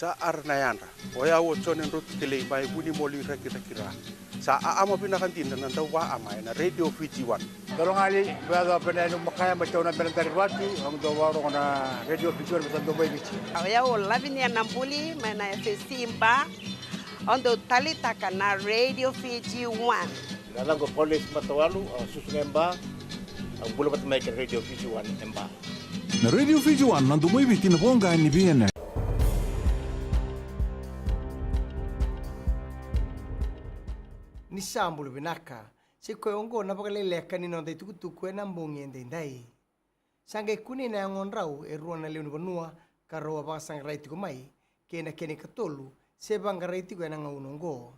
Sa arnayanda, oya wo chonen rut kile mai buni moli kira. Sa ama pinakantin na dawa ama na Radio Fiji 1. Kalau ngali baga penenu makaya macam na bentar wati ang dawaro na Radio Fiji 1 betul dobai bici. Oya wo lavinia nambuli mana fesimba ondo talita kana Radio Fiji 1. Dalam ko polis matawalu susunemba ang bula bat mai Radio Fiji 1 emba. Na Radio Fiji 1 nandu mai biti na bonga ni biene. Ni sambulu binaka, si koyongo na pakaleleka ni nonday tukutuku e nambungi endai. Sangay kunin na ang onraw e ruwan na leon banua karoa baka sang raiti ko mai, kena kene katolu, sebang raiti ko e nangaunonggo.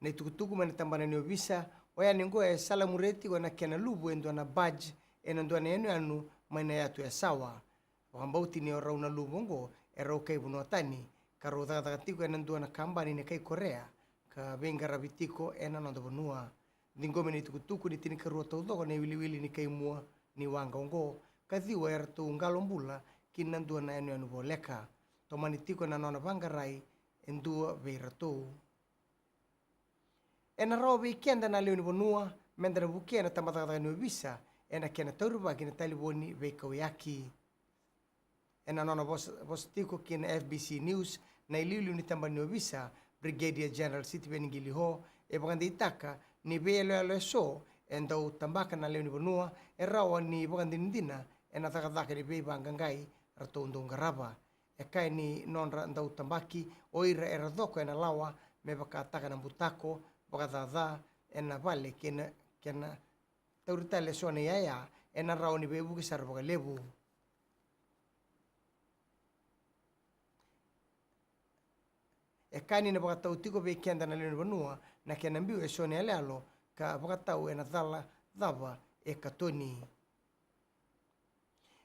Na tukutuku man tambanan niyo bisa, o yan yung e salamureti ko na kena lubu endo na badge e nandua na anu may na yato e sawa. Wakambauti ni oraw na lubonggo e raw kay bunuatani, karo takatati ko e nandua na kambani ni kay Korea. Ka venga rabitiko ena no bonua dingo meni tukutuku ni tini karua todo ko ne wili ni kai mua ni wanga ngo ka diwa er tu ngalombula kinandu na enu anu boleka to manitiko na nona bangarai endua veirato ena robi kenda na leoni bonua mendra bukena tamata no visa ena kena turba kina taliboni vekoyaki ena nona bos tiko kin FBC News na ililu ni tambani no visa Brigadier General City Beningiliho e bagandi itaka ni belo so endo tambaka na leoni bonua e rawa ni bagandi ndina e natakataka ni be bangangai ratondo ngaraba e kai ni nonra ndau tambaki oira era doko e na lawa me baka taka na butako baka dada e na vale kena taurita le so ni ya e na rawa ni bebu ki sar baka lebu e kani na baka tau tiko be kenda na leoni banua na kena mbiu e sone alealo ka baka tau e na dhala dhava e katoni.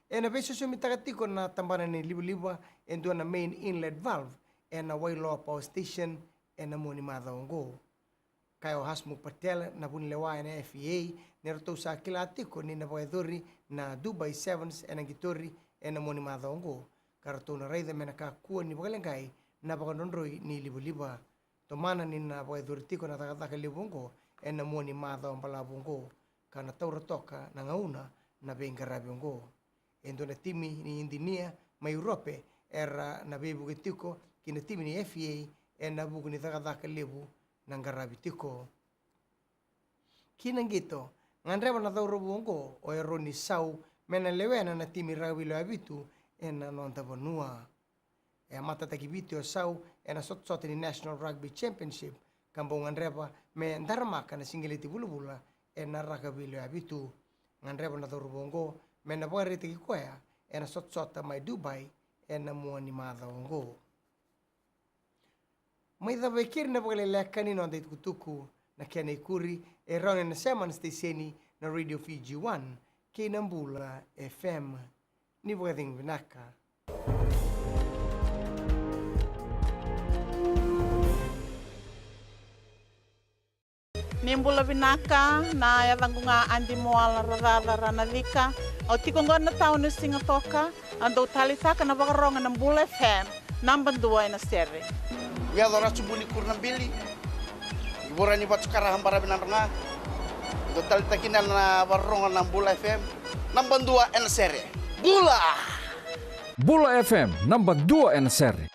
E na beso sumi takatiko na tambana ni libu-liba e ndua na main inlet valve e na Wailoa Power Station e na moni madhaongo. Kayo Hasmu Patel na bunilewa e na FEA ni rato sa kilatiko ni na baka na Dubai Sevens e na gitori e na moni madhaongo. Karato na raida me na kakua ni baka lengkai na baka nondroi ni libu-liba. Tomana ni na baka dhuritiko na takataka libungo e na moni madhaon palabungo. Ka na taura toka na ngauna na bengarabiongo. Endo na timi ni Indinia ma Europe era na bebu getiko kina timi ni FEA e na buku ni takataka libu na ngarabitiko. Kinang gito, nganreba na taura bungo o ero ni sau mena lewena na timi rawilo abitu e na nonta banua. E amata takibiti o sau e na sot-sot ni National Rugby Championship kambong nganreba me ndarmaka na singiliti bulu-bula e na rakabilo abitu. Nganreba na taura bungo me na baka rita kikwea e na sot-sota mai Dubai e na mua ni madhaongo. May dhabekir na pakalileka ni nonda itukutuku na kena ikuri e raone na seman steseni na Radio Fiji 1 Kinambula FM ni bukading binaka. Nimbula binaka na yavangunga andi moala rarara na lika o tikongo na tao ni singatoka ando talitaka na bakaronga na Mbula FM namba 2 na sere. Ya dora subuni kurna bili. Iborani batu karahambara binaranga. Total takinal na baronga na Mbula FM namba 2 na sere. Bula! Bula FM namba 2 na sere.